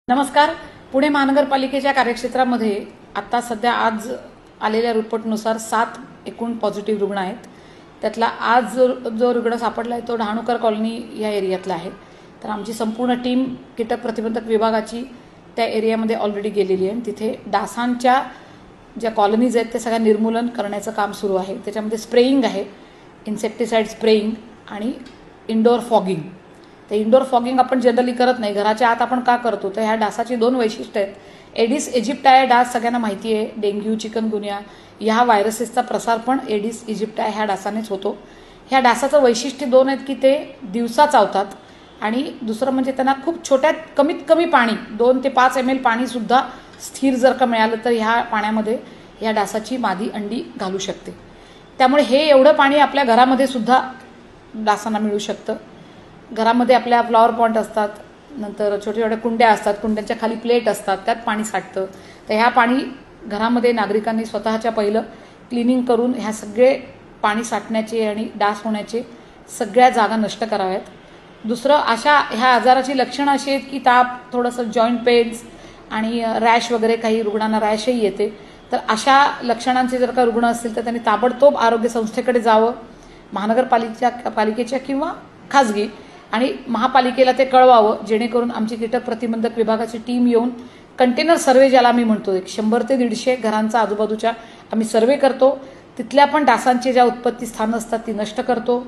नमस्कार. पुणे महानगरपालिकेच्या कार्यक्षेत्रामध्ये आता सध्या आज आलेल्या रिपोर्टनुसार 7 एकूण पॉझिटिव्ह रुग्ण आहेत. त्यातला आज जो रुग्ण सापडला आहे तो डहाणूकर कॉलनी या एरियातला आहे. तर आमची संपूर्ण टीम कीटक प्रतिबंधक विभागाची त्या एरियामध्ये ऑलरेडी गेलेली आहे. तिथे डासांच्या ज्या कॉलनीज आहेत ते सगळ्या निर्मूलन करण्याचं काम सुरू आहे. त्याच्यामध्ये स्प्रेइंग आहे, इन्सेक्टिसाइड स्प्रेइंग आणि इंडोर फॉगिंग. तर इंडोर फॉगिंग आपण जनरली करत नाही, घराच्या आत आपण का करतो, तर ह्या डासाची 2 वैशिष्ट्य आहेत. एडिस इजिप्टाय डास सगळ्यांना माहिती आहे. डेंग्यू, चिकनगुनिया ह्या व्हायरसेसचा प्रसार पण एडिस इजिप्टाय ह्या डासानेच होतो. ह्या डासाचं वैशिष्ट्य 2 आहेत की ते दिवसा चावतात आणि दुसरं म्हणजे त्यांना खूप छोट्यात कमीत कमी पाणी 2 ते 5 ml पाणीसुद्धा स्थिर जर का मिळालं तर ह्या पाण्यामध्ये ह्या डासाची मादी अंडी घालू शकते. त्यामुळे हे एवढं पाणी आपल्या घरामध्ये सुद्धा डासांना मिळू शकतं. घरामध्ये आपल्या फ्लॉवर पॉट असतात, नंतर छोट्या छोट्या कुंड्या असतात, कुंड्यांच्या खाली प्लेट असतात, त्यात पाणी साठतं. तर ह्या पाणी घरामध्ये नागरिकांनी स्वतःच्या पहिलं क्लिनिंग करून ह्या सगळे पाणी साठण्याचे आणि डास होण्याचे सगळ्या जागा नष्ट कराव्यात. दुसरं, ह्या आजाराची लक्षणं अशी आहेत की ताप, थोडंसं जॉईंट पेन्स आणि रॅश वगैरे, काही रुग्णांना रॅशही येते. तर अशा लक्षणांचे जर का रुग्ण असतील तर त्यांनी ताबडतोब आरोग्य संस्थेकडे जावं, महानगरपालिकेच्या किंवा खाजगी, आणि महापालिकेला ते कळवावं, जेणेकरून आमची कीटक प्रतिबंधक विभागाची टीम येऊन कंटेनर सर्वे, ज्याला आम्ही म्हणतो, 100 ते 150 घरांचा आजूबाजूच्या आम्ही सर्वे करतो. तिथल्या पण डासांची ज्या उत्पत्ती स्थानं असतात ती नष्ट करतो.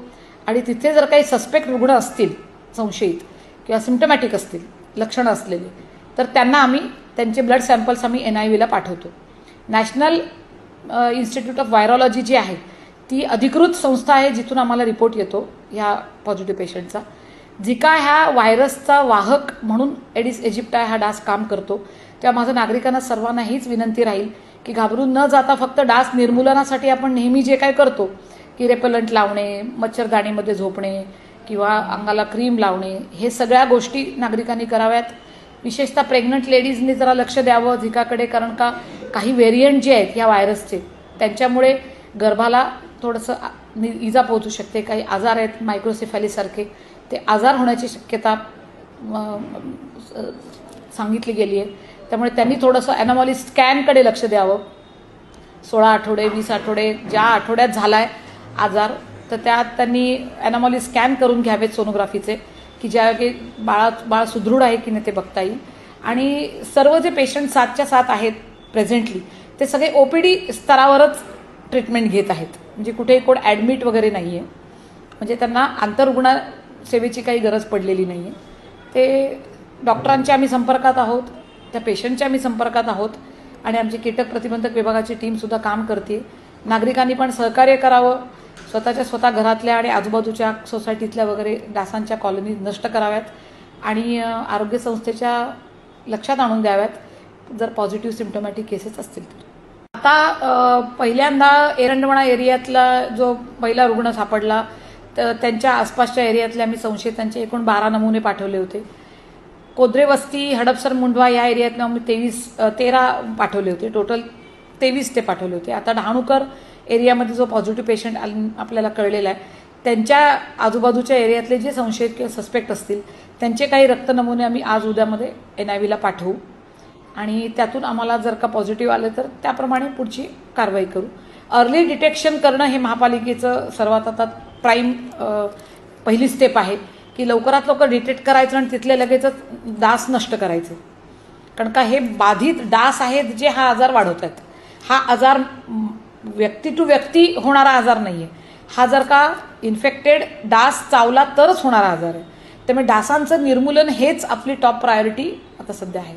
आणि तिथे जर काही सस्पेक्ट रुग्ण असतील, संशयित किंवा सिम्प्टमॅटिक असतील, लक्षणं असलेले, तर त्यांचे ब्लड सॅम्पल्स आम्ही NIV ला पाठवतो. नॅशनल इन्स्टिट्यूट ऑफ व्हायरॉलॉजी जी आहे ती अधिकृत संस्था आहे जिथून आम्हाला रिपोर्ट येतो ह्या पॉझिटिव्ह पेशंटचा. झिका ह्या व्हायरसचा वाहक म्हणून एडिस इजिप्टाय हा डास काम करतो. तेव्हा माझं नागरिकांना सर्वांना हीच विनंती राहील की घाबरून न जाता फक्त डास निर्मूलनासाठी आपण नेहमी जे काय करतो की रेपलंट लावणे, मच्छरदाणीमध्ये झोपणे किंवा अंगाला क्रीम लावणे, हे सगळ्या गोष्टी नागरिकांनी कराव्यात. विशेषतः प्रेग्नंट लेडीजनी जरा लक्ष द्यावं झिकाकडे, कारण का काही व्हेरियंट जे आहेत ह्या व्हायरसचे त्यांच्यामुळे गर्भाला थोडंसं इजा पोहोचू शकते. काही आजार आहेत मायक्रोसेफॅलीसारखे, ते आजार होण्याची शक्यता सांगितली गेली आहे. त्यामुळे त्यांनी थोडंसं ॲनॉमली स्कॅनकडे लक्ष द्यावं. 16 आठवडे, 20 आठवडे, ज्या आठवड्यात झालाय आजार, तर त्यात त्यांनी ॲनॉमली स्कॅन करून घ्यावेत सोनोग्राफीचे, की ज्या की बाळ सुदृढ आहे की नाही ते बघता येईल. आणि सर्व जे पेशंट 7च्या 7 आहेत प्रेझेंटली, ते सगळे OPD स्तरावरच ट्रीटमेंट घेत आहेत. म्हणजे कुठेही कोण ॲडमिट वगैरे नाही आहे, म्हणजे त्यांना आंतररुग्ण सेवेची काही गरज पडलेली नाही आहे. ते डॉक्टरांच्या आम्ही संपर्कात आहोत, त्या पेशंटच्या आम्ही संपर्कात आहोत आणि आमची कीटक प्रतिबंधक विभागाची टीमसुद्धा काम करते. नागरिकांनी पण सहकार्य करावं, स्वतः घरातल्या आणि आजूबाजूच्या सोसायटीतल्या वगैरे डासांच्या कॉलनी नष्ट कराव्यात आणि आरोग्य संस्थेच्या लक्षात आणून द्याव्यात जर पॉझिटिव्ह सिम्प्टमॅटिक केसेस असतील तर. आता पहिल्यांदा एरंडवणा एरियातला जो पहिला रुग्ण सापडला, तर त्यांच्या आसपासच्या एरियातले आम्ही संशयितांचे एकूण 12 नमुने पाठवले होते. कोद्रे वस्ती, हडपसर, मुंढवा या एरियातनं आम्ही 13 पाठवले होते. टोटल 23 ते पाठवले होते. आता डहाणूकर एरियामध्ये जो पॉझिटिव्ह पेशंट आपल्याला कळलेला आहे, त्यांच्या आजूबाजूच्या एरियातले जे संशयित किंवा सस्पेक्ट असतील त्यांचे काही रक्त नमुने आम्ही आज उद्यामध्ये NIV ला पाठवू आणि त्यातून आम्हाला जर का पॉझिटिव्ह आलं तर त्याप्रमाणे पुढची कारवाई करू. अर्ली डिटेक्शन करणं हे महापालिकेचं सर्वात आता प्राईम पहिली स्टेप आहे की लवकरात लवकर डिटेक्ट करायचं आणि तिथले लगेचच डास नष्ट करायचे. कारण का हे बाधित डास आहेत जे हा आजार वाढवत आहेत. हा आजार व्यक्ती टू व्यक्ती होणारा आजार नाही आहे. हा जर का इन्फेक्टेड डास चावला तरच होणारा आजार आहे. त्यामुळे डासांचं निर्मूलन हेच आपली टॉप प्रायोरिटी आता सध्या आहे.